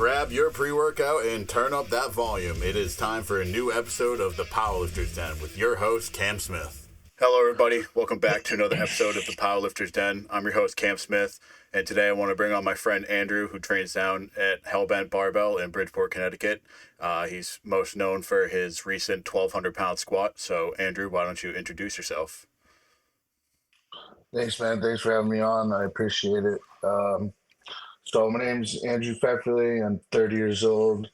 grab your pre-workout and turn up that volume. It is time for a new episode of the Powerlifter's Den with your host, Cam Smith. Hello, everybody. Welcome back to another episode of the Powerlifter's Den. I'm your host, Cam Smith, and today I want to bring on my friend Andrew, who trains down at Hellbent Barbell in Bridgeport, Connecticut. He's most known for his recent 1,200-pound squat. So, Andrew, why don't you introduce yourself? Thanks, man. Thanks for having me on. I appreciate it. So my name's Andrew Pfefferle. I'm 30 years old.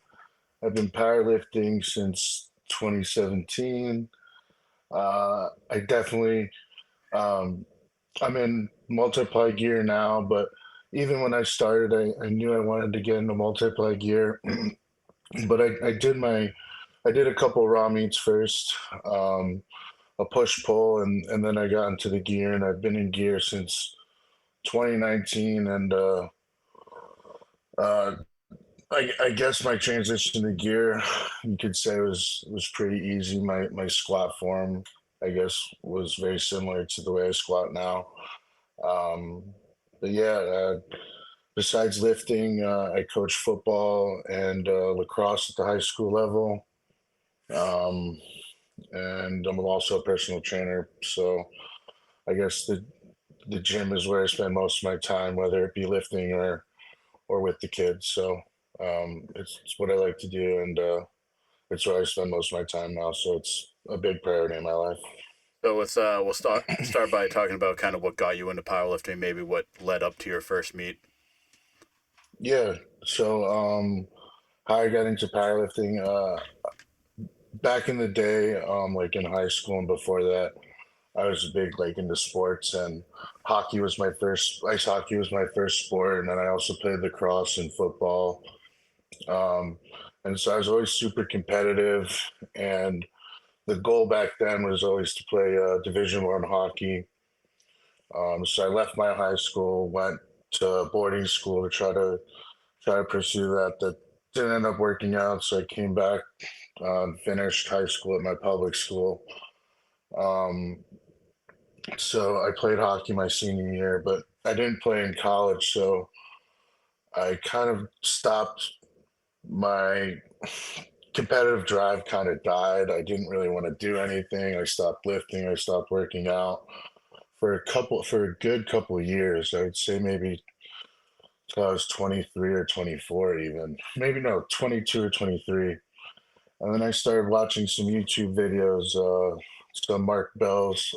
I've been powerlifting since 2017. I definitely, I'm in multiply gear now, but even when I started, I knew I wanted to get into multiply gear. But I did a couple raw meets first, a push pull, and then I got into the gear, and I've been in gear since 2019, and uh, I guess my transition to gear, you could say, was pretty easy. My squat form, I guess, was very similar to the way I squat now. Um, but yeah, besides lifting, I coach football and lacrosse at the high school level, um, and I'm also a personal trainer. So I guess the gym is where I spend most of my time, whether it be lifting or with the kids. So it's what I like to do, and it's where I spend most of my time now. So it's a big priority in my life. So we'll start by talking about kind of what got you into powerlifting, maybe what led up to your first meet. Yeah. So how I got into powerlifting, back in the day, like in high school and before that, I was big like into sports, and ice hockey was my first sport, and then I also played lacrosse and football. Um, and so I was always super competitive, and the goal back then was always to play Division 1 hockey. So I left my high school, went to boarding school to try to pursue that. That didn't end up working out, so I came back, finished high school at my public school. Um, so I played hockey my senior year, but I didn't play in college, so I kind of stopped. My competitive drive kind of died. I didn't really want to do anything. I stopped lifting. I stopped working out for a good couple of years. I would say maybe till I was 23 or 24, even maybe no, 22 or 23. And then I started watching some YouTube videos, some Mark Bell's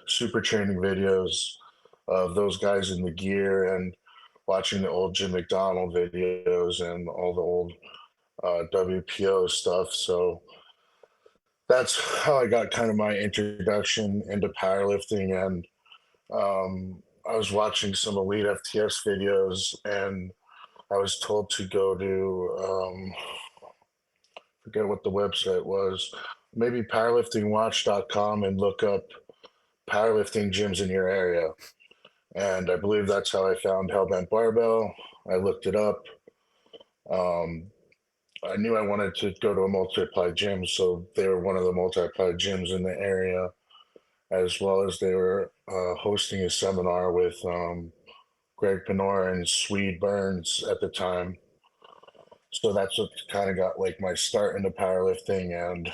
super training videos of those guys in the gear, and watching the old Jim McDonald videos and all the old WPO stuff. So that's how I got kind of my introduction into powerlifting. And I was watching some elite FTS videos, and I was told to go to, forget what the website was, maybe powerliftingwatch.com, and look up powerlifting gyms in your area. And I believe that's how I found Hellbent Barbell. I looked it up. Um, I knew I wanted to go to a multi-apply gym, so they were one of the multi-apply gyms in the area, as well as they were hosting a seminar with Greg Penora and Swede Burns at the time. So that's what kind of got like my start into powerlifting, and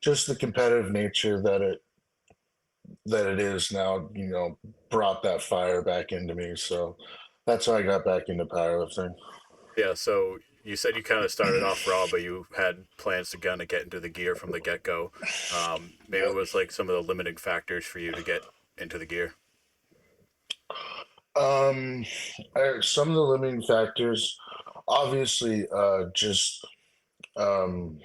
just the competitive nature that it is now, brought that fire back into me. So that's how I got back into powerlifting. Yeah, so you said you kind of started off raw, but you had plans to kind of get into the gear from the get-go. Maybe it was like some of the limiting factors for you to get into the gear. Um, some of the limiting factors, obviously, just um,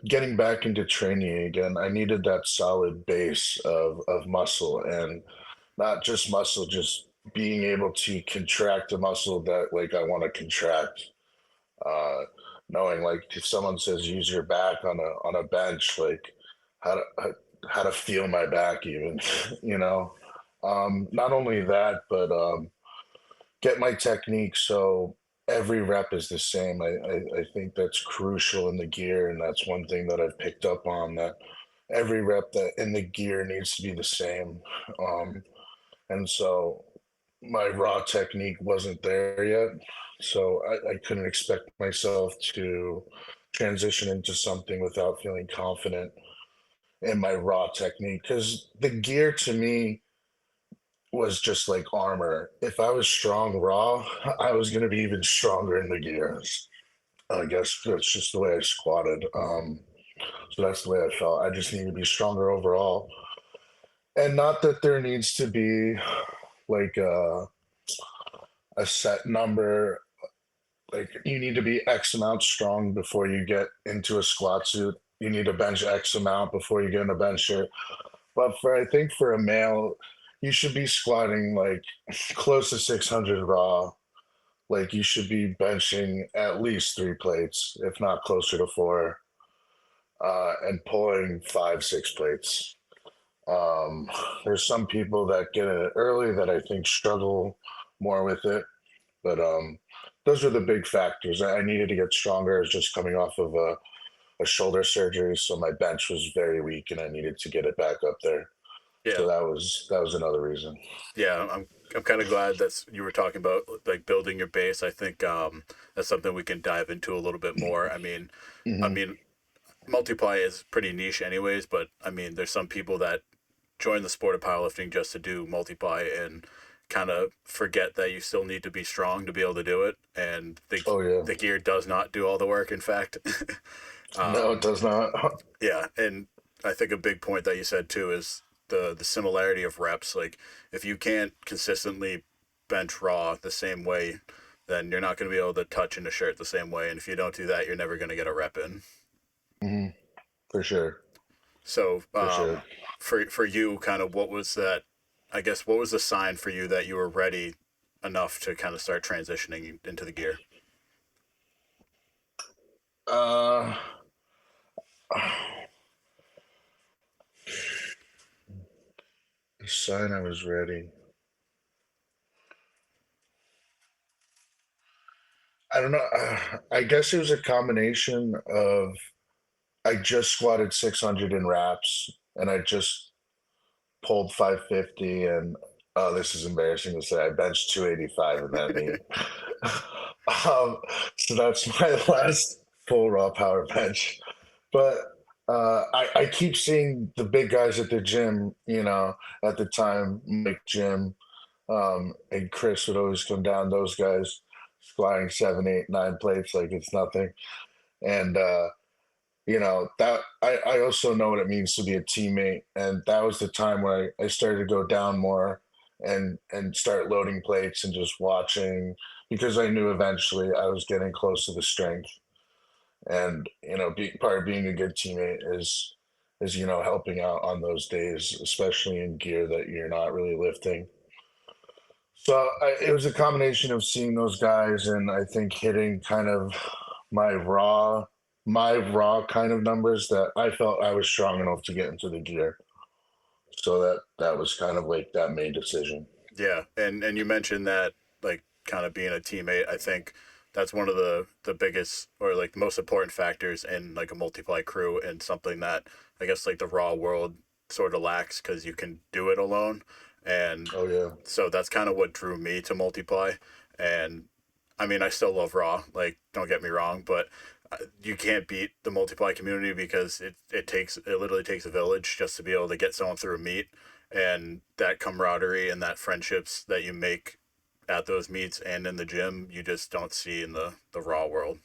getting back into training again. I needed that solid base of muscle, and not just muscle, just being able to contract a muscle that like I want to contract. Uh, Knowing like if someone says use your back on a bench, like how to how to feel my back even, you know. Not only that, but get my technique so every rep is the same. I think that's crucial in the gear, and that's one thing that I've picked up on, that every rep that in the gear needs to be the same. Um, and so my raw technique wasn't there yet. So I couldn't expect myself to transition into something without feeling confident in my raw technique. Because the gear to me was just like armor. If I was strong raw, I was going to be even stronger in the gears. I guess that's just the way I squatted. So that's the way I felt. I just need to be stronger overall. And not that there needs to be like a set number, like you need to be X amount strong before you get into a squat suit. You need to bench X amount before you get in a bench shirt. But for I think for a male, you should be squatting like close to 600 raw. Like you should be benching at least 3 plates, if not closer to four, and pulling 5, 6 plates. Um, there's some people that get in it early that I think struggle more with it, but those are the big factors. I needed to get stronger. I was just coming off of a shoulder surgery, so my bench was very weak, and I needed to get it back up there. Yeah, So that was another reason. yeah. I'm kind of glad that you were talking about like building your base. I think that's something we can dive into a little bit more. I Hmm. mean, multiply is pretty niche, anyways. But I mean, there's some people that join the sport of powerlifting just to do multiply and kind of forget that you still need to be strong to be able to do it, and Oh yeah, the gear does not do all the work. In fact, no, it um, does not. yeah, and I think a big point that you said too is the similarity of reps. Like if you can't consistently bench raw the same way, then you're not going to be able to touch in a shirt the same way. And if you don't do that, you're never going to get a rep in. Hmm. For sure, So, for sure. for you, kind of what was that? I guess what was the sign for you that you were ready enough to kind of start transitioning into the gear? Uh, the sign I was ready. I don't know. I guess it was a combination of I just squatted 600 in wraps, and I just pulled 550, and oh, this is embarrassing to say. I benched 285 in that meet. um, so that's my last full raw power bench. But I keep seeing the big guys at the gym. At the time, Mike Jim and Chris would always come down. Those guys squatting 7, 8, 9 plates like it's nothing. And that I also know what it means to be a teammate, and that was the time where I started to go down more and start loading plates and just watching, because I knew eventually I was getting close to the strength. And part of being a good teammate is helping out on those days, especially in gear that you're not really lifting. So it was a combination of seeing those guys, and I think hitting kind of my raw, my raw kind of numbers that I felt I was strong enough to get into the gear. So that was kind of like that main decision. Yeah, and you mentioned that like kind of being a teammate. I think that's one of the biggest or like most important factors in like a multiply crew, and something that I guess like the raw world sort of lacks because you can do it alone. And Oh yeah, so that's kind of what drew me to multiply. And I mean, I still love raw. Like, don't get me wrong, but you can't beat the multiply community because it literally takes a village just to be able to get someone through a meet, and that camaraderie and that friendships that you make at those meets and in the gym you just don't see in the raw world.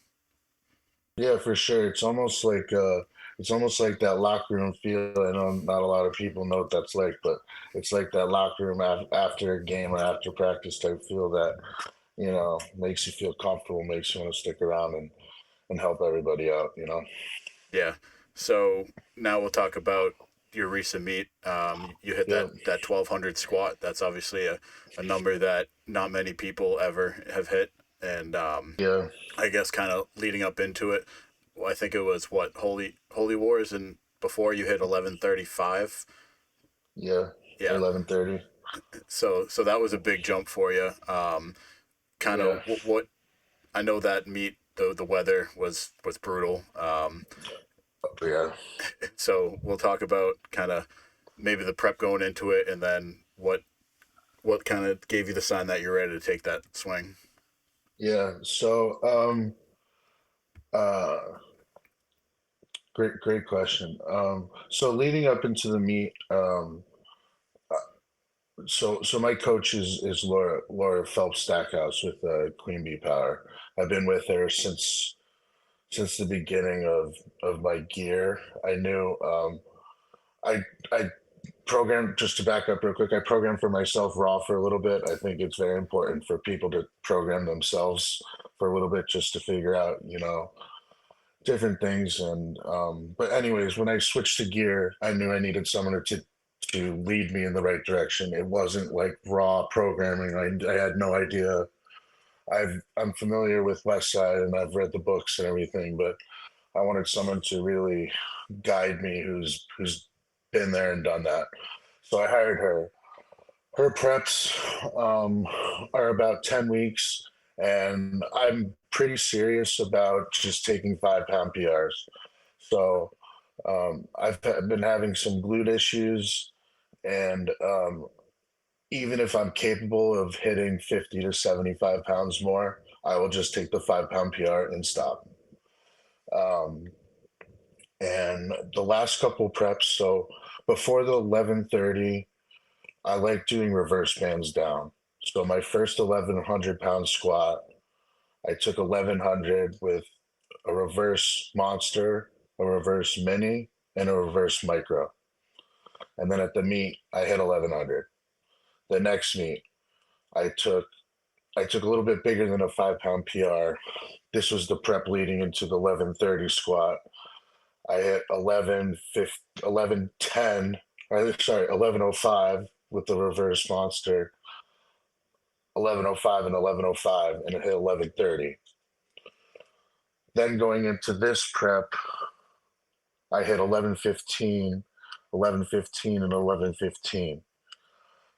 yeah, for sure. It's almost like that locker room feel. I know not a lot of people know what that's like, but it's like that locker room after a game or after practice type feel that makes you feel comfortable, makes you want to stick around and help everybody out. Yeah. So now we'll talk about your recent meet. You hit Yeah, that 1200 squat. That's obviously a number that not many people ever have hit. And yeah, I guess kind of leading up into it, well, I think it was what Holy Wars, and before you hit 1135. yeah. Yeah. 11:30. So that was a big jump for you. Kind Yeah, of what I know that meet the weather was brutal. yeah. So we'll talk about kind of maybe the prep going into it, and then What kind of gave you the sign that you're ready to take that swing? Yeah. So, uh, great question. So leading up into the meet, so my coach is Laura Phelps Stackhouse with Queen Bee Power. I've been with her since the beginning of my gear. I knew I programmed, just to back up real quick. I programmed for myself raw for a little bit. I think it's very important for people to program themselves for a little bit just to figure out, different things. And but anyways, when I switched to gear, I knew I needed someone to lead me in the right direction. It wasn't like raw programming. I had no idea. I'm familiar with West Side and I've read the books and everything, but I wanted someone to really guide me who's been there and done that. So I hired her. Her preps are about 10 weeks, and I'm pretty serious about just taking 5 pound PRs. So been having some glute issues, and even if I'm capable of hitting 50 to 75 pounds more, I will just take the 5 pound PR and stop. Um, and the last couple preps, so before the 11:30, I like doing reverse bands down. So my first 1,100 pound squat, I took 1,100 with a reverse monster, a reverse mini, and a reverse micro. And then at the meet, I hit 1,100. The next meet, I took I took a little bit bigger than a 5 pound PR. This was the prep leading into the 11:30 squat. I hit 11:10. Sorry, 11:05 with the reverse monster, 11:05 and 11:05, and it hit 11:30. Then going into this prep, I hit 11:15, 11:15, and 11:15.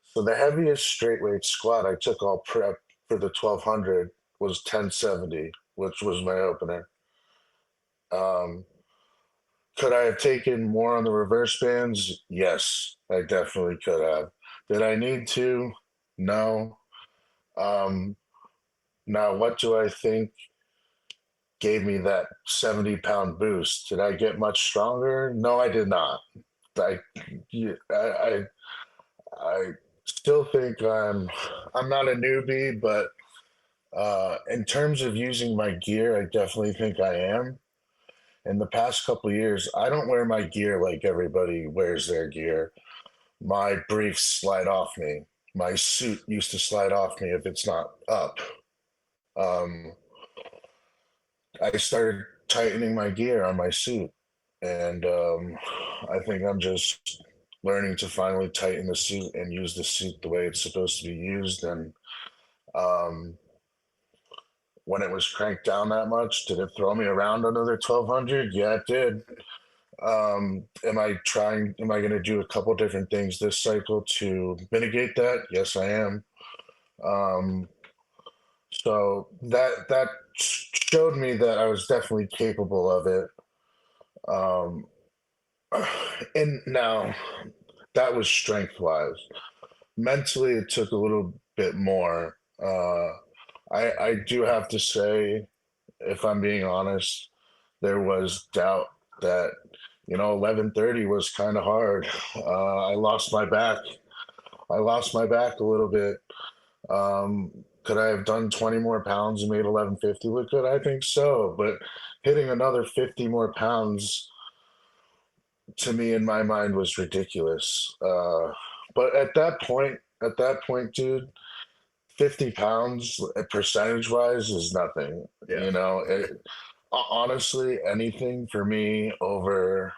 So the heaviest straight weight squat I took all prep for the 1200 was 1070, which was my opener. Um, could I have taken more on the reverse bands? Yes, I definitely could have. Did I need to? No. Um, Now, what do I think gave me that 70 pound boost? Did I get much stronger? No, I did not. I, I still think I'm not a newbie, but in terms of using my gear, I definitely think I am. In the past couple of years, I don't wear my gear like everybody wears their gear. My briefs slide off me. My suit used to slide off me if it's not up. Um, I started tightening my gear on my suit, and I think I'm just learning to finally tighten the suit and use the suit the way it's supposed to be used. And um, when it was cranked down that much, did it throw me around another 1200? Yeah, it did. Am I going to do a couple different things this cycle to mitigate that? Yes, I am. Um, so that showed me that I was definitely capable of it. Um, and now that was strength wise. Mentally, it took a little bit more. I do have to say, if I'm being honest, there was doubt that 11:30 was kind of hard. I lost my back. I lost my back a little bit. Could I have done 20 more pounds and made 11:50 look good? I think so, but hitting another 50 more pounds to me in my mind was ridiculous. But at that point, dude, 50 pounds percentage wise is nothing. Yeah. Honestly, anything for me over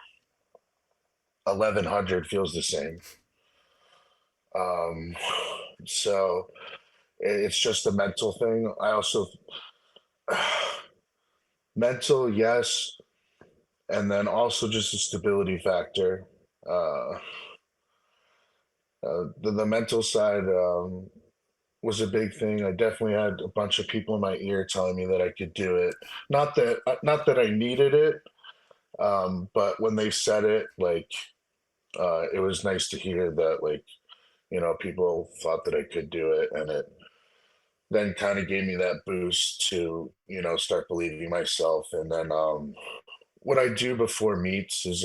1,100 feels the same. Um, so it's just a mental thing. I also mental, yes, and then also just a stability factor. Uh, the mental side was a big thing. I definitely had a bunch of people in my ear telling me that I could do it. Not that I needed it, but when they said it, like it was nice to hear that, like, People thought that I could do it, and it then kind of gave me that boost to, start believing myself. And then what I do before meets is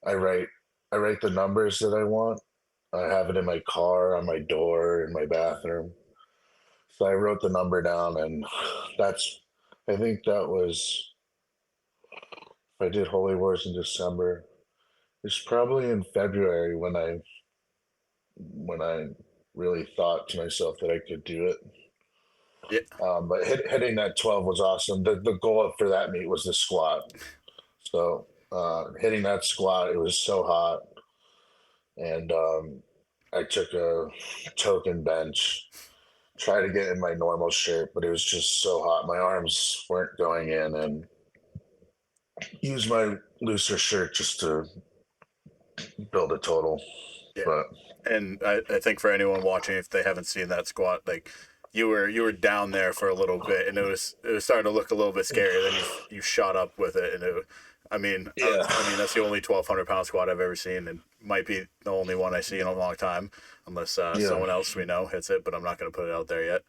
I write I write the numbers that I want. I have it in my car, on my door, in my bathroom. So I wrote the number down, and that's I think that was if I did Holy Wars in December. It's probably in February when I really thought to myself that I could do it. Yeah, But hitting that 12 was awesome. The goal for that meet was the squat. So hitting that squat, it was so hot, and I took a token bench, tried to get in my normal shape, but it was just so hot. My arms weren't going in, and used my looser shirt just to build a total. yeah. But And I think for anyone watching, if they haven't seen that squat, like you were down there for a little bit, and it was starting to look a little bit scary. Then you shot up with it, and yeah, I mean that's the only 1,200 pound squat I've ever seen, and might be the only one I see in a long time, unless yeah, someone else we know hits it. But I'm not going to put it out there yet.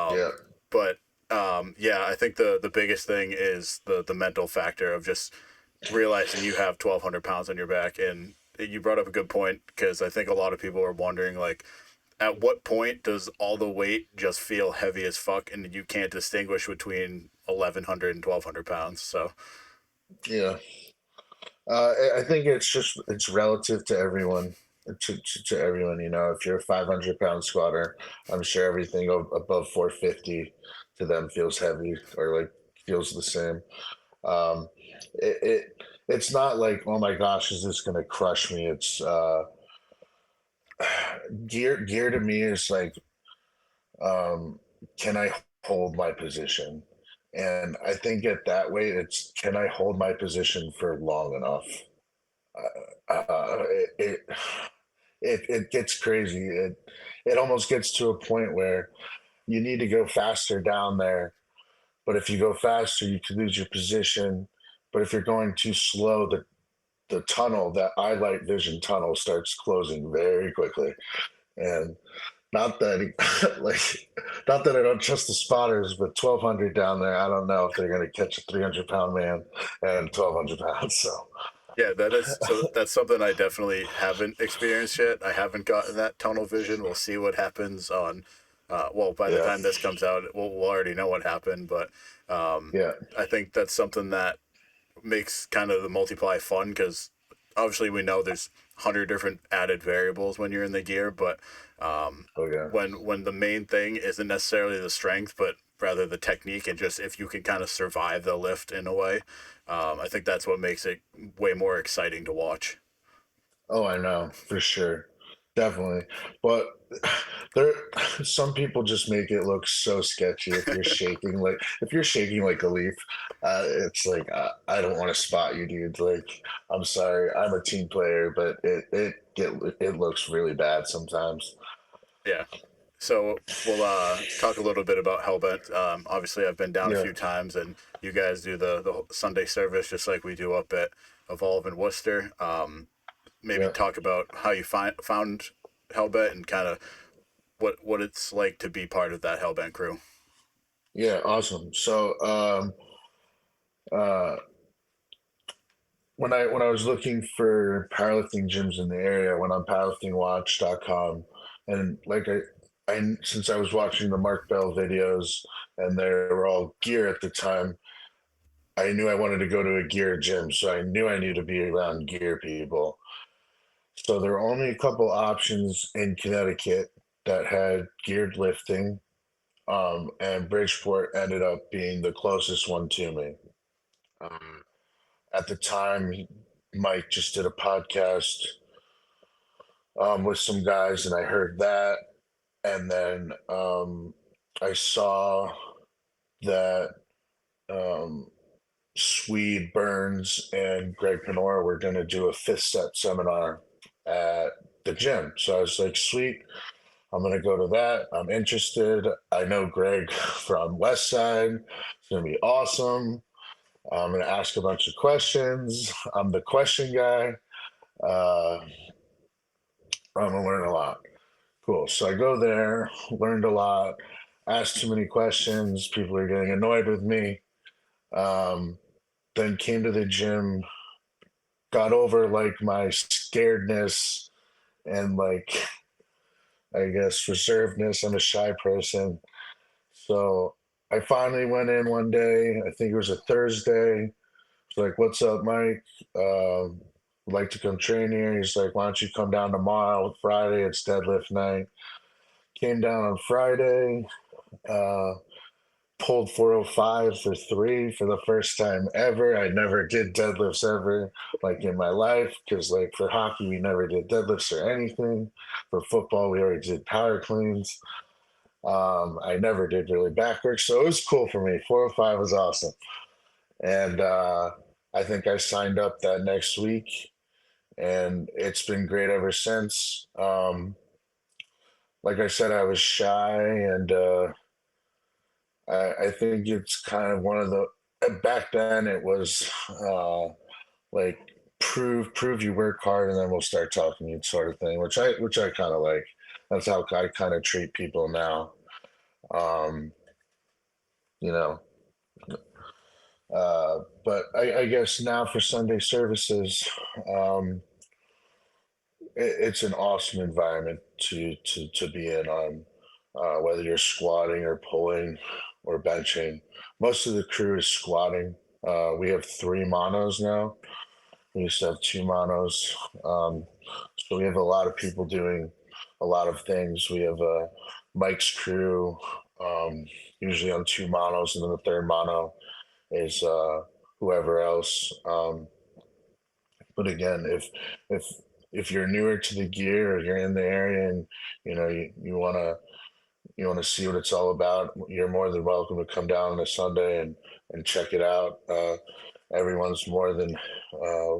yeah. But yeah, I think the biggest thing is the mental factor of just realizing you have 1,200 pounds on your back. And you brought up a good point, because I think a lot of people are wondering, like, at what point does all the weight just feel heavy as fuck and you can't distinguish between 1,100 and 1,200 pounds? So Yeah. I think it's relative to everyone. To everyone, if you're a 500-pound squatter, I'm sure everything above 450 to them feels heavy or like feels the same. Um, it's not like, oh my gosh, is this going to crush me? It's gear to me is like, um, can I hold my position? And I think at that way, it's can I hold my position for long enough? It it gets crazy. It almost gets to a point where you need to go faster down there. But if you go faster, you could lose your position. But if you're going too slow, the tunnel, that eye light vision tunnel, starts closing very quickly. And not that like not that I don't trust the spotters, but 1,200 down there, I don't know if they're going to catch a 300-pound man and 1,200 pounds. So yeah, that's something I definitely haven't experienced yet. I haven't gotten that tunnel vision. We'll see what happens on. Well, by the yeah, time this comes out, we'll already know what happened. But yeah, I think that's something that makes kind of the multiply fun, because obviously we know there's 100 different added variables when you're in the gear, but okay. when the main thing isn't necessarily the strength, but rather the technique, and just if you can kind of survive the lift in a way, I think that's what makes it way more exciting to watch. Oh, I know for sure, definitely. But there, some people just make it look so sketchy. If you're shaking like a leaf, it's like I don't want to spot you, dude. Like, I'm sorry, I'm a team player, but it looks really bad sometimes. Yeah. So we'll talk a little bit about Hellbent. Obviously, I've been down a Yeah, few times, and you guys do the Sunday service just like we do up at Evolve in Worcester. Maybe yeah, talk about how you found Hellbent, and kind of what it's like to be part of that Hellbent crew. yeah. Awesome. So, uh, when I was looking for powerlifting gyms in the area, I went on powerliftingwatch.com, and like since I was watching the Mark Bell videos and they were all gear at the time, I knew I wanted to go to a gear gym, so I knew I needed to be around gear people. So there were only a couple options in Connecticut that had geared lifting, and Bridgeport ended up being the closest one to me. Um, at the time, Mike just did a podcast with some guys, and I heard that, and then I saw that um, Swede Burns and Greg Penora were going to do a fifth set seminar at the gym. So I was like, sweet, I'm going to go to that. I'm interested. I know Greg from West Side. It's going to be awesome. I'm going to ask a bunch of questions. I'm the question guy. Uh, I'm gonna learn a lot. Cool. So I go there, learned a lot, asked too many questions. People are getting annoyed with me. Um, then came to the gym, got over like my scaredness and like I guess reservedness. I'm a shy person. So I finally went in one day. I think it was a Thursday. It's like, "What's up, Mike? Would like to come train here." He's like, "Why don't you come down tomorrow? Friday, it's deadlift night." Came down on Friday. Uh, Pulled 405 for three for the first time ever. I never did deadlifts ever, like in my life, because like for hockey, we never did deadlifts or anything. For football, we already did power cleans. I never did really back work, so it was cool for me. 405 was awesome, and I think I signed up that next week, and it's been great ever since. Like I said, I was shy, and I think it's kind of one of the back then it was like prove you work hard and then we'll start talking to you sort of thing, which I kind of like. That's how I kind of treat people now. Um, you know, but I guess now for Sunday services, um, it's an awesome environment to be in on whether you're squatting or pulling or benching. Most of the crew is squatting. We have three monos now. We used to have two monos. Um, so we have a lot of people doing a lot of things. We have Mike's crew, um, usually on two monos, and then the third mono is whoever else. But again, if if you're newer to the gear or you're in the area and you want to see what it's all about, you're more than welcome to come down on a Sunday and check it out. Everyone's more than uh,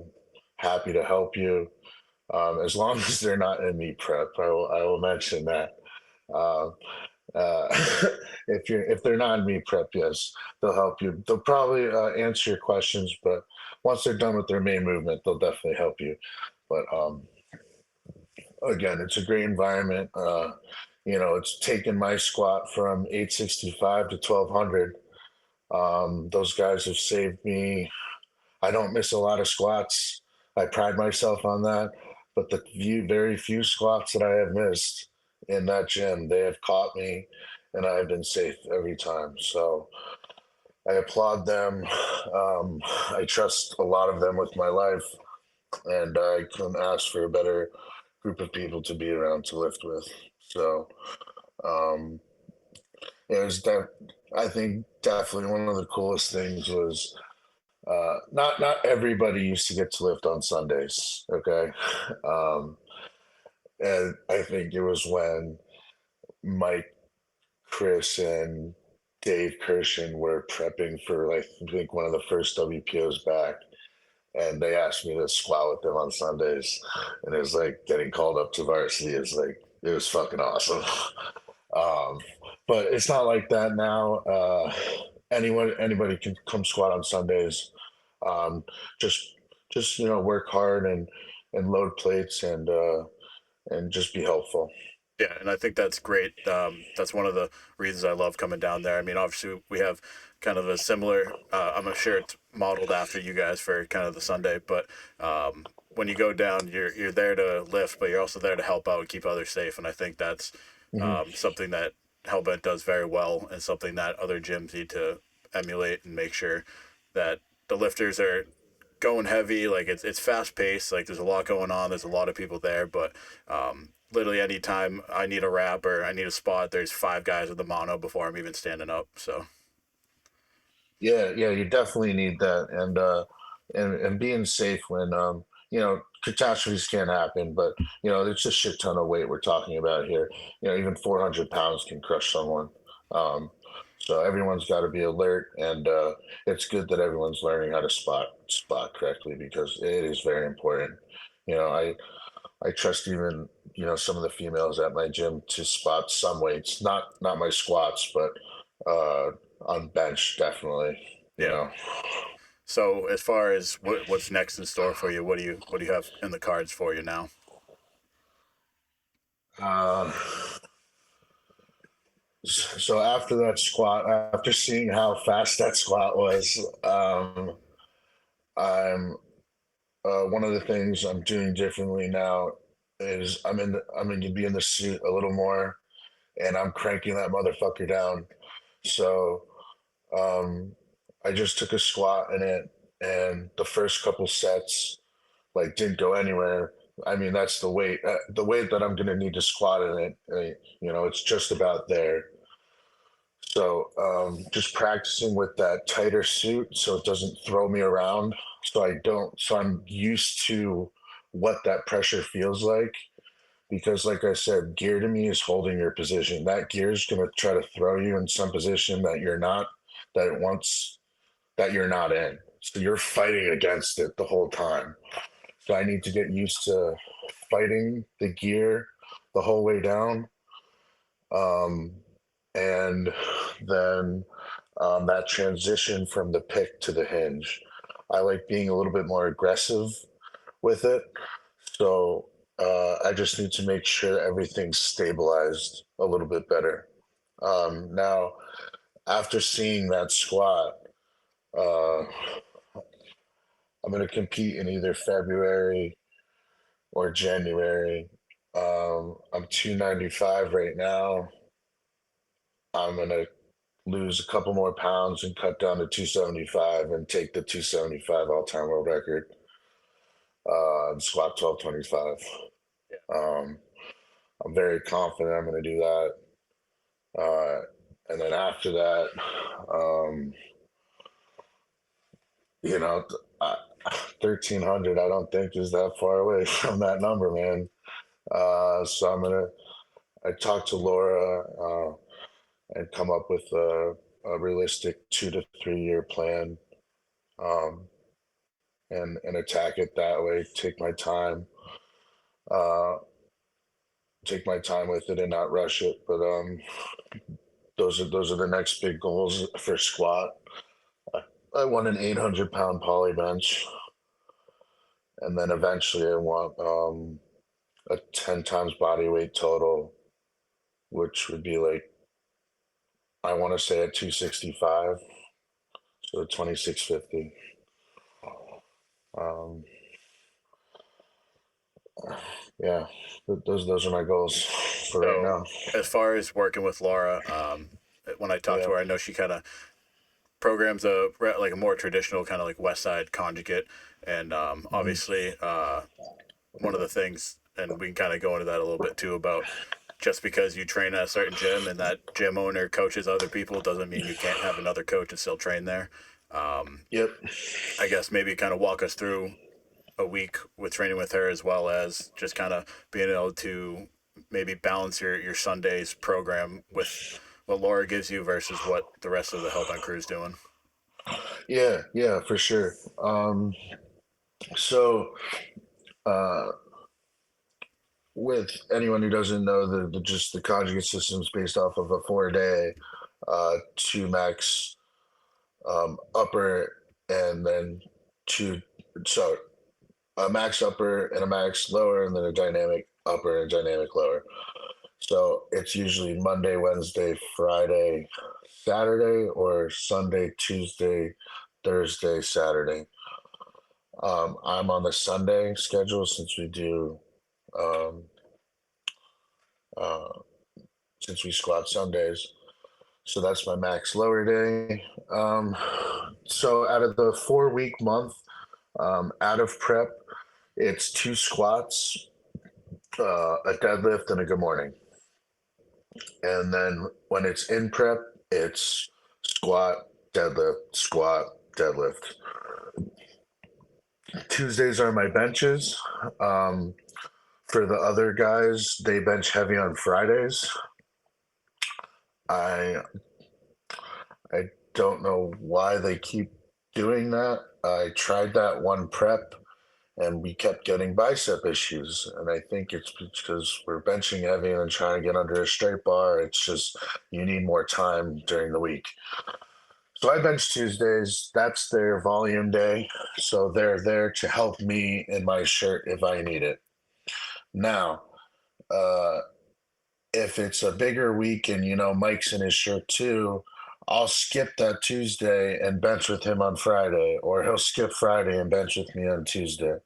happy to help you, as long as they're not in meat prep. I will mention that. Uh, uh, if they're not in meat prep, yes, they'll help you. They'll probably answer your questions, but once they're done with their main movement, they'll definitely help you. But again, it's a great environment. It's taken my squat from 865 to 1200. Those guys have saved me. I don't miss a lot of squats. I pride myself on that. But the very few squats that I have missed in that gym, they have caught me and I have been safe every time. So I applaud them. I trust a lot of them with my life, and I couldn't ask for a better group of people to be around to lift with. So um, it was that. I think definitely one of the coolest things was not everybody used to get to lift on Sundays. Okay, um, and I think it was when Mike, Chris, and Dave Kirshen were prepping for like I think one of the first WPOs back, and they asked me to squat with them on Sundays, and it was like getting called up to varsity. It's like it was fucking awesome. Um, but it's not like that now. Anybody can come squat on Sundays. Um, just work hard and load plates and just be helpful. Yeah, and I think that's great. That's one of the reasons I love coming down there. I mean, obviously we have kind of a similar. I'm sure it's modeled after you guys for kind of the Sunday, but when you go down, you're there to lift, but you're also there to help out and keep others safe. And I think that's Hmm. something that Hellbent does very well, and something that other gyms need to emulate and make sure that the lifters are going heavy. Like it's fast paced. Like there's a lot going on. There's a lot of people there, but literally anytime I need a wrap or I need a spot, there's five guys with the mono before I'm even standing up. So Yeah, you definitely need that, and being safe when catastrophes can happen, but it's a shit ton of weight we're talking about here. Even 400 pounds can crush someone. Um, so everyone's got to be alert, and it's good that everyone's learning how to spot correctly because it is very important. You know, I trust even some of the females at my gym to spot some weights, not my squats, but uh, on bench definitely. You yeah. know, So as far as what's next in store for you, what do you have in the cards for you now? Uh, so after that squat, after seeing how fast that squat was, I'm one of the things I'm doing differently now is I'm going to be in the suit a little more, and I'm cranking that motherfucker down. So um, I just took a squat in it, and the first couple sets like didn't go anywhere. I mean, that's the weight that I'm going to need to squat in it. It's just about there. So just practicing with that tighter suit so it doesn't throw me around. So I'm used to what that pressure feels like. Because, like I said, gear to me is holding your position. That gear is going to try to throw you in some position that it wants, that you're not in. So you're fighting against it the whole time. So I need to get used to fighting the gear the whole way down. Um, and then that transition from the pick to the hinge. I like being a little bit more aggressive with it. So I just need to make sure everything's stabilized a little bit better. Now, after seeing that squat, uh, I'm going to compete in either February or January. I'm 295 right now. I'm going to lose a couple more pounds and cut down to 275 and take the 275 all-time world record. Squat 1225. Um, I'm very confident I'm going to do that. And then after that, um, you know, 1300, I don't think is that far away from that number, man. So I talked to Laura and come up with a realistic 2 to 3 year plan, um, and attack it that way. Uh, take my time with it and not rush it. But those are the next big goals for squat. I want an 800-pound poly bench, and then eventually I want a 10 times body weight total, which would be like, I want to say at 265, so 2650. Um, yeah, those are my goals for right So, now. as far as working with Laura, when I talked Yeah. to her, I know she kind of programs a more traditional kind of like West Side conjugate, and Mhm. obviously one of the things, and we can kind of go into that a little bit too about just because you train at a certain gym and that gym owner coaches other people doesn't mean you can't have another coach and still train there. Um, Yep. I guess maybe kind of walk us through a week with training with her as well as just kind of being able to maybe balance your Sundays program with what Laura gives you versus what the rest of the Hellbent crew is doing. Yeah, yeah, for sure. So uh, with anyone who doesn't know, just the conjugate system is based off of a 4 day, two max upper, and then two, so a max upper and a max lower, and then a dynamic upper and dynamic lower. So it's usually Monday, Wednesday, Friday, Saturday, or Sunday, Tuesday, Thursday, Saturday. I'm on the Sunday schedule um, uh, since we squat Sundays. So that's my max lower day. So out of the 4 week month, out of prep, it's two squats, a deadlift, and a good morning. And then when it's in prep, it's squat, deadlift. Tuesdays are my benches. Um, for the other guys, they bench heavy on Fridays. I I don't know why they keep doing that. I tried that one prep and we kept getting bicep issues. And I think it's because we're benching heavy and then trying to get under a straight bar. It's just you need more time during the week. So I bench Tuesdays. That's their volume day. So they're there to help me in my shirt if I need it. Now, uh, if it's a bigger week and Mike's in his shirt too, I'll skip that Tuesday and bench with him on Friday, or he'll skip Friday and bench with me on Tuesday.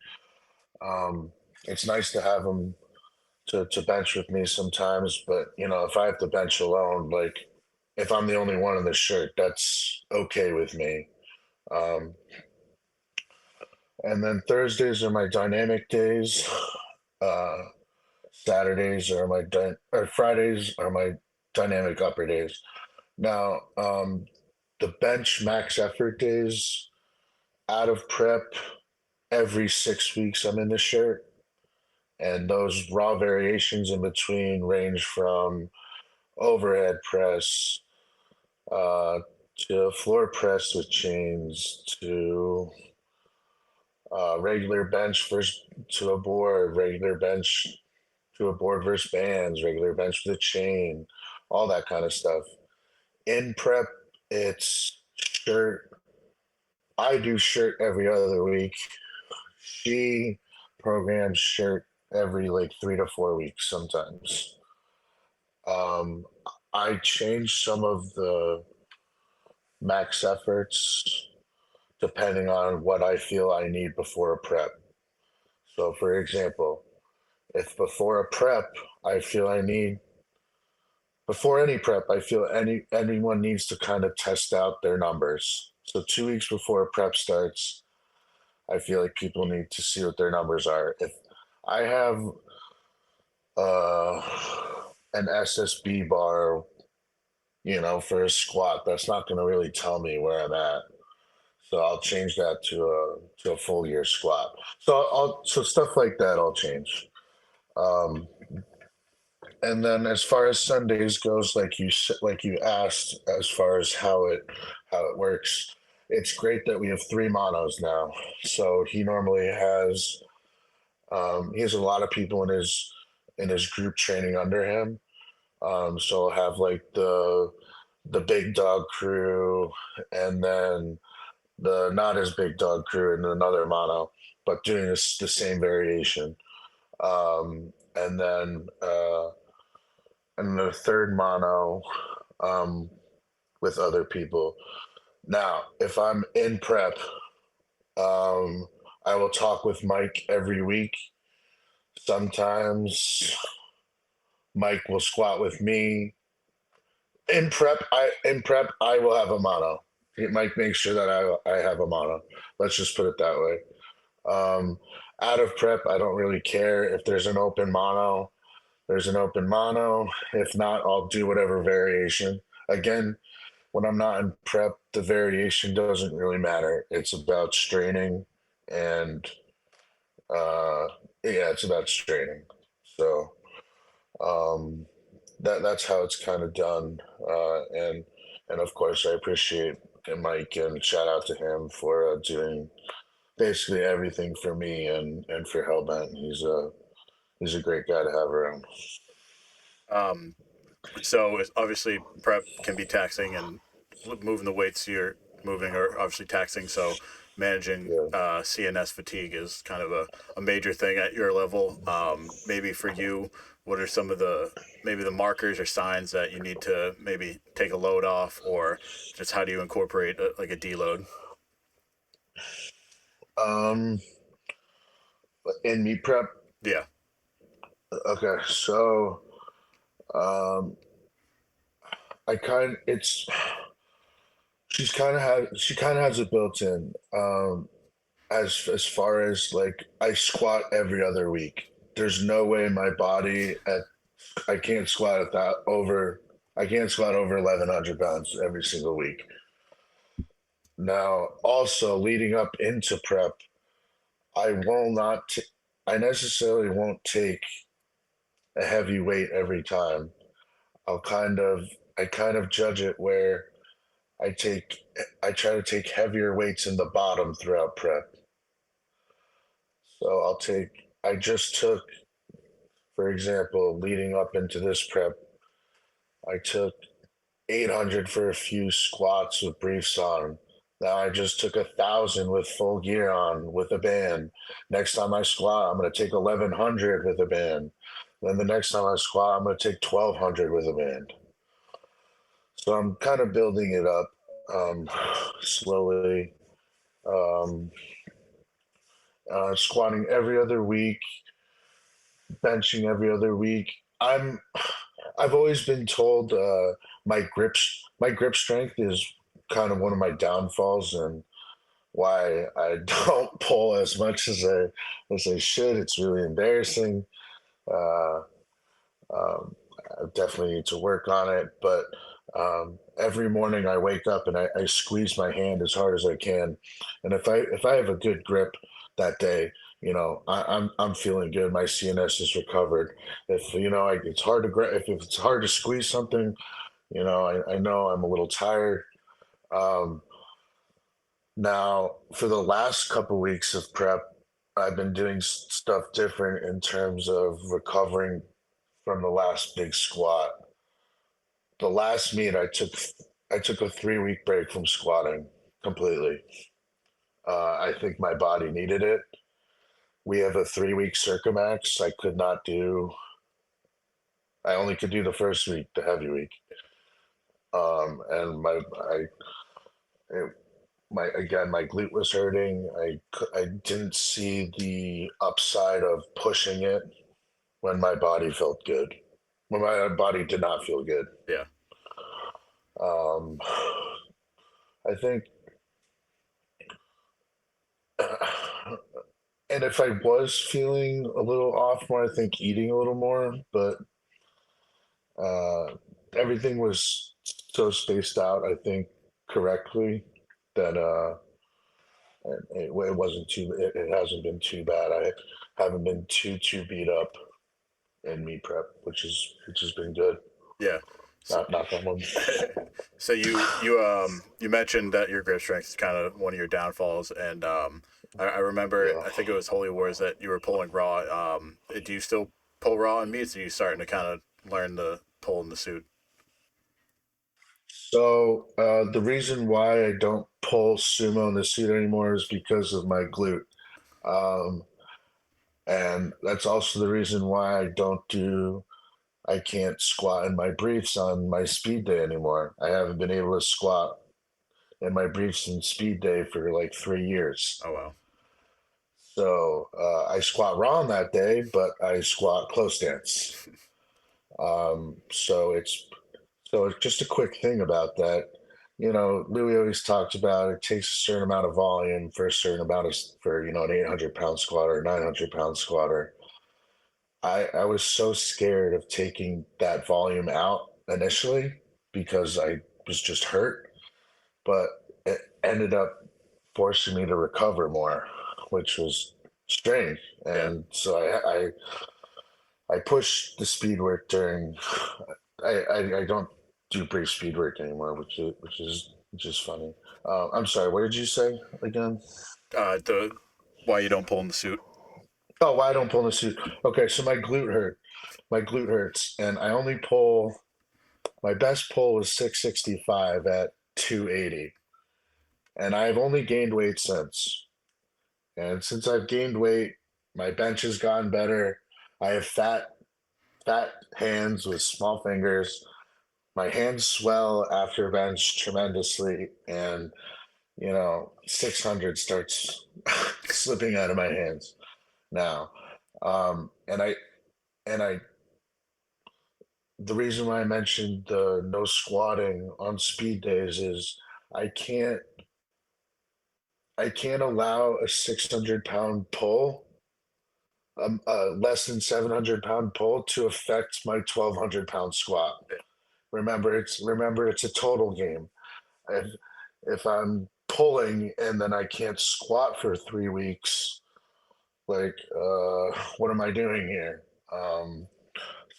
Um, it's nice to have him to bench with me sometimes, but if I have to bench alone, like if I'm the only one in the shirt, that's okay with me. Um, and then Thursdays are my dynamic days. Uh, Saturdays are or Fridays are my dynamic upper days. Now, the bench max effort days out of prep, every 6 weeks I'm in the shirt. And those raw variations in between range from overhead press uh, to floor press with chains to regular bench versus to a board, regular bench to a board versus bands, regular bench with a chain, all that kind of stuff. In prep, it's shirt. I do shirt every other week. She programs shirt every like 3 to 4 weeks sometimes. Um, I change some of the max efforts depending on what I feel I need before a prep. So, for example, if before a prep I feel I need before any prep, I feel anyone needs to kind of test out their numbers. So 2 weeks before prep starts, I feel like people need to see what their numbers are. If I have uh, an SSB bar, for a squat, that's not going to really tell me where I'm at. So I'll change that to a full year squat. So stuff like that I'll change. Um, and then as far as Sundays goes, like you asked, as far as how it works, it's great that we have three monos now. So he has a lot of people in his group training under him. So I'll have like the big dog crew, and then the not as big dog crew and another mono, but doing the same variation. And then the third mono um, with other people. Now, if I'm in prep, um, I will talk with Mike every week. Sometimes Mike will squat with me. In prep I will have a mono. Mike makes sure that I have a mono. Let's just put it that way. Um, Out of prep, I don't really care if there's an open mono. There's an open mono. If not, I'll do whatever variation. Again, when I'm not in prep, the variation doesn't really matter. It's about straining and uh, yeah, it's about straining. So um, that's how it's kind of done. And of course, I appreciate Mike and shout out to him for doing basically everything for me and for Hellbent. He's a great guy to have around. Um, so it's obviously prep can be taxing, and moving the weights you're moving are obviously taxing. So managing Yeah. CNS fatigue is kind of a major thing at your level. Maybe for you, what are some of the maybe the markers or signs that you need to maybe take a load off, or just how do you incorporate like a deload? Um, in meat prep. Yeah. Okay, so um, I kind it's she kind of has it built in. As far as like I squat every other week. There's no way my body at I can't squat at that over. I can't squat over 1,100 pounds every single week. Now, also leading up into prep, I will not. I necessarily won't take a heavy weight every time. I kind of judge it where I take, I try to take heavier weights in the bottom throughout prep. So I just took, for example, leading up into this prep, I took 800 for a few squats with briefs on. Now I just took 1,000 with full gear on with a band. Next time I squat, I'm going to take 1,100 with a band. Then the next time I squat, I'm going to take 1200 with a band. So I'm kind of building it up slowly. Um, Squatting every other week, benching every other week. I'm I've always been told my grip strength is kind of one of my downfalls and why I don't pull as much as I should. It's really embarrassing. Uh, I definitely need to work on it, but every morning I wake up and I squeeze my hand as hard as I can, and if I have a good grip that day, I'm feeling good. My CNS is recovered. If it's hard to grip, if it's hard to squeeze something, I know I'm a little tired. Um, Now, for the last couple weeks of prep, I've been doing stuff different in terms of recovering from the last big squat. The last meet, I took a 3 week break from squatting completely. I think my body needed it. We have a 3 week circumax. I only could do the first week, the heavy week. And it, my glute was hurting. I didn't see the upside of pushing it when my body felt good. When my body did not feel good. Yeah. Um, I think, and if I was feeling a little off more, I think eating a little more, but uh, everything was so spaced out, I think, correctly that it wasn't too, it hasn't been too bad. I haven't been too beat up in meat prep, which has been good. Yeah. So, Knock on wood. so you mentioned that your grip strength is kind of one of your downfalls, and I remember Yeah. I think it was Holy Wars that you were pulling raw. Do you still pull raw in meets? Or are you starting to kind of learn the pull in the suit? So the reason why I don't pull sumo in the suit anymore is because of my glute. Um, and that's also the reason why I can't squat in my briefs on my speed day anymore. I haven't been able to squat in my briefs in speed day for like 3 years. Oh wow. So I squat raw on that day, but I squat close stance. Um, so it's it's just a quick thing about that. Louis always talks about it takes a certain amount of volume for a certain amount of for an 800 pound squatter, 900 pound squatter. I was so scared of taking that volume out initially because I was just hurt, but it ended up forcing me to recover more, which was strange. Yeah. And so I pushed the speed work during. I don't do brief speed work anymore, which is funny. I'm sorry. What did you say again? The why you don't pull in the suit? Oh, why I don't pull in the suit? Okay, so my glute hurt. My glute hurts, and I only pull. My best pull was 665 at 280, and I've only gained weight since. And since I've gained weight, my bench has gotten better. I have fat hands with small fingers. My hands swell after bench tremendously, and 600 starts slipping out of my hands now. And I the reason why I mentioned the no squatting on speed days is I can't I can't allow a 600 pound pull, less than 700 pound pull to affect my 1200 pound squat. Remember it's a total game. If if I'm pulling and then I can't squat for 3 weeks, like what am I doing here?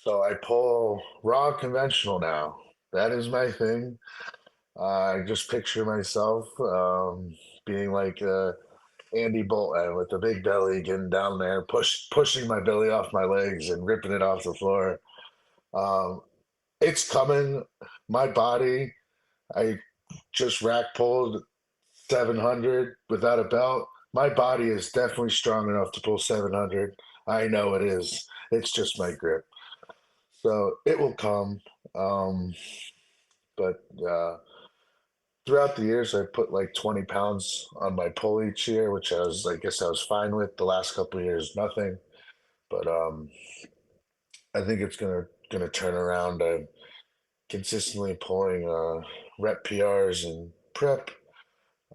So I pull raw conventional now. That is my thing. I just picture myself being like Andy Bolton with the big belly, getting down there, pushing my belly off my legs and ripping it off the floor. Um, it's coming. My body. I just rack pulled 700 without a belt. My body is definitely strong enough to pull 700. I know it is. It's just my grip. So it will come. Um, but throughout the years, I put like 20 pounds on my pull each year, which I guess I was fine with. The last couple of years, nothing. But I think it's gonna turn around. I'm consistently pulling rep PRs and prep.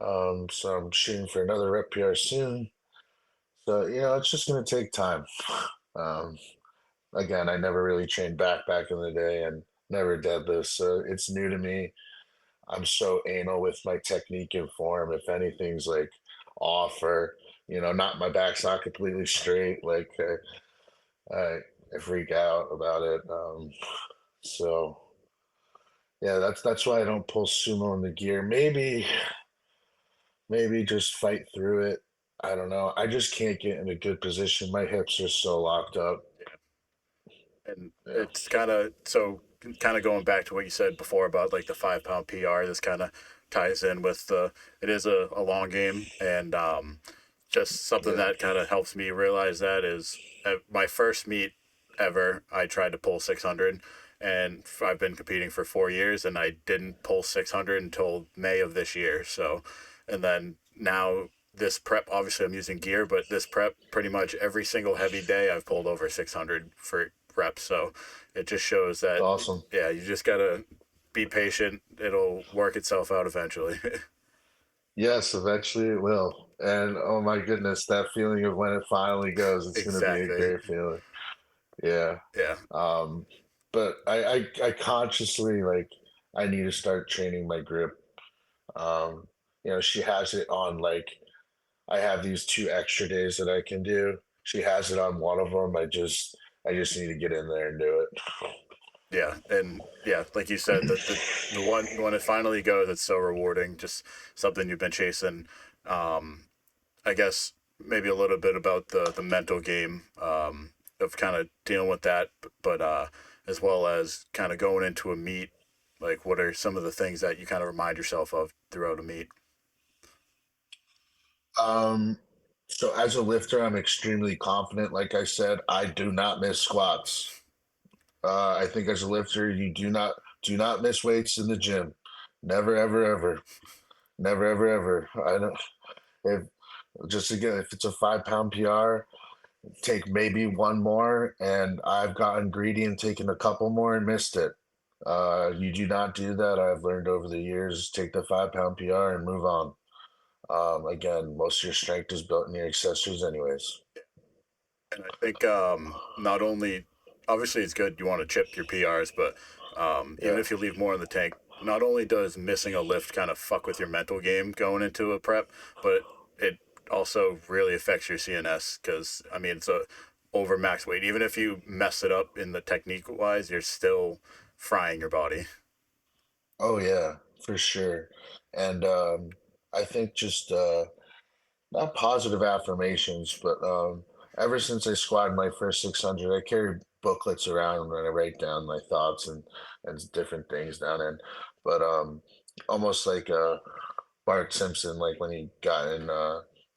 So I'm shooting for another rep PR soon. So it's just gonna take time. Um, Again, I never really trained back in the day and never deadlift, so it's new to me. I'm so anal with my technique and form. If anything's like off or not my back's not completely straight, like I freak out about it. So yeah, that's why I don't pull sumo in the gear. Maybe just fight through it. I don't know. I just can't get in a good position. My hips are so locked up. And Yeah. it's kind of going back to what you said before about like the 5 pound PR. This kind of ties in with the it is a long game, and just something Yeah. that kind of helps me realize that is at my first meet ever, I tried to pull 600, and I've been competing for 4 years, and I didn't pull 600 until May of this year. So, and then now this prep, obviously I'm using gear, but this prep pretty much every single heavy day I've pulled over 600 for reps. So it just shows It's that, awesome. yeah, you just gotta be patient. It'll work itself out eventually. Yes, eventually it will. And oh my goodness, that feeling of when it finally goes, it's going to be a Exactly. great feeling. Yeah. Yeah. Um, but I consciously like I need to start training my grip. Um, she has it on like I have these 2 extra days that I can do. She has it on one of them. I just need to get in there and do it. Yeah. And yeah, like you said, the one when it finally goes, it's so rewarding. Just something you've been chasing. Um, I guess maybe a little bit about the mental game of kind of dealing with that, but as well as kind of going into a meet. Like, what are some of the things that you kind of remind yourself of throughout a meet? Um, so as a lifter, I'm extremely confident. Like I said, I do not miss squats. I think as a lifter, you do not miss weights in the gym. Never, ever, ever, never, ever, ever. I don't. If just again, if it's a 5 pound PR, take maybe one more, and I've gotten greedy and taken a couple more and missed it. You do not do that. I've learned over the years. Take the 5 pound PR and move on. Again, most of your strength is built in your accessories, anyways. And I think not only, obviously, it's good you want to chip your PRs, but even Yeah. if you leave more in the tank, not only does missing a lift kind of fuck with your mental game going into a prep, but it also really affects your CNS because, I mean, it's a over max weight. Even if you mess it up in the technique wise, you're still frying your body. Oh yeah, for sure. And I think just not positive affirmations, but ever since I squatted my first 600, I carry booklets around and I write down my thoughts and different things down in. But almost like Bart Simpson, like when he got in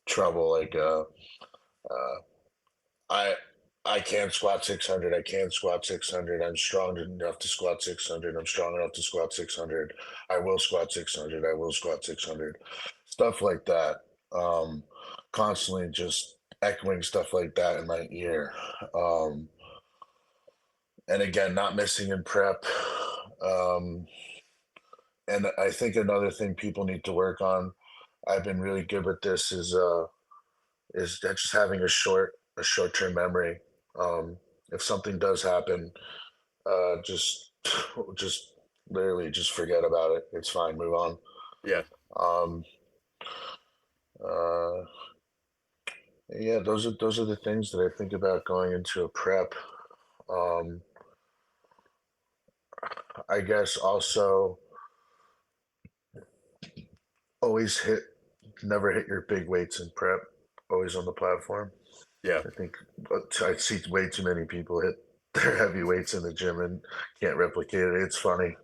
trouble, like uh, I I can squat 600. I can squat 600. I'm strong enough to squat 600. I'm strong enough to squat 600. I will squat 600. I will squat 600. Stuff like that. Um, Constantly just echoing stuff like that in my ear. Um, and again, not missing in prep. Um, and I think another thing people need to work on, I've been really good with this, is that just having a short-term memory. If something does happen, just just literally just forget about it. It's fine. Move on. Yeah. Um, uh, yeah, those are the things that I think about going into a prep. Um, I guess also always never hit your big weights in prep. Always on the platform. Yeah. I think I see way too many people hit their heavy weights in the gym and can't replicate it. It's funny.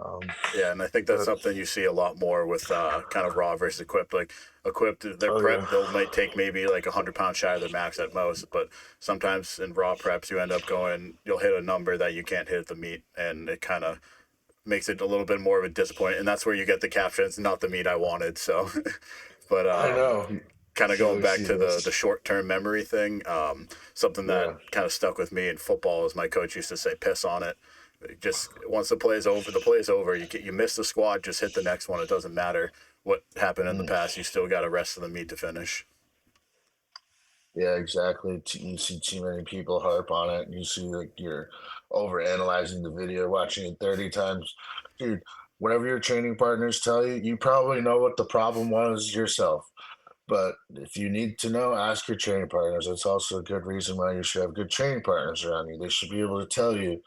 Um, Yeah, and I think that's but something you see a lot more with kind of raw versus equipped. Like equipped, their oh prep yeah, they'll might take maybe like 100 pounds shy of their max at most, but sometimes in raw preps you end up going, you'll hit a number that you can't hit at the meet, and it kind of makes it a little bit more of a disappointment. And that's where you get the caption, "It's not the meet I wanted." So, but I know. kind of You going always back see to the this. short term memory thing, something that Yeah. kind of stuck with me in football is my coach used to say, "Piss on it." Just once the play is over, the play is over. You miss the squad, just hit the next one. It doesn't matter what happened in the Mm. past. You still got a rest of the meet to finish. Yeah, exactly. You see too many people harp on it. You see like you're over analyzing the video, watching it 30 times. Dude, whatever your training partners tell you, you probably know what the problem was yourself. But if you need to know, ask your training partners. It's also a good reason why you should have good training partners around you. They should be able to tell you,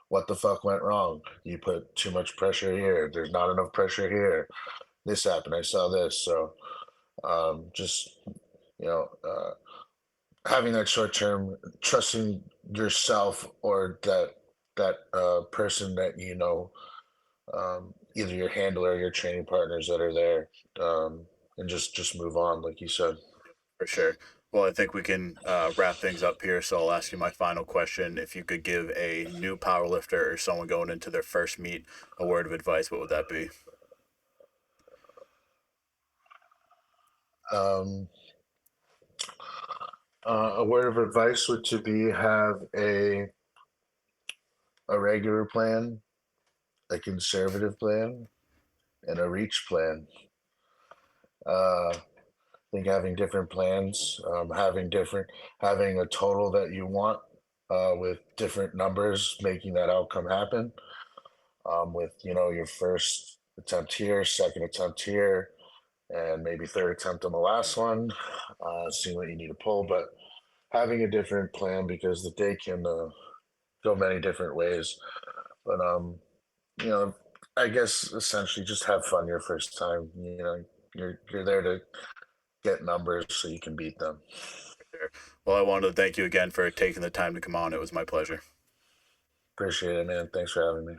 what the fuck went wrong. You put too much pressure here. There's not enough pressure here. This happened. I saw this. So just, you know, having that short term, trusting yourself or that person that either your handler or your training partners that are there, and just move on, like you said. For sure. Well, I think we can wrap things up here. So I'll ask you my final question. If you could give a new power lifter or someone going into their first meet a word of advice, what would that be? Um, a word of advice would to be have a regular plan, a conservative plan, and a reach plan. I think having different plans, having a total that you want, with different numbers, making that outcome happen. With your first attempt here, second attempt here, and maybe third attempt on the last one, seeing what you need to pull, but having a different plan because the day can go many different ways. But you know, I guess essentially just have fun your first time. You're there to get numbers so you can beat them. Sure. Well, I wanted to thank you again for taking the time to come on. It was my pleasure. Appreciate it, man. Thanks for having me.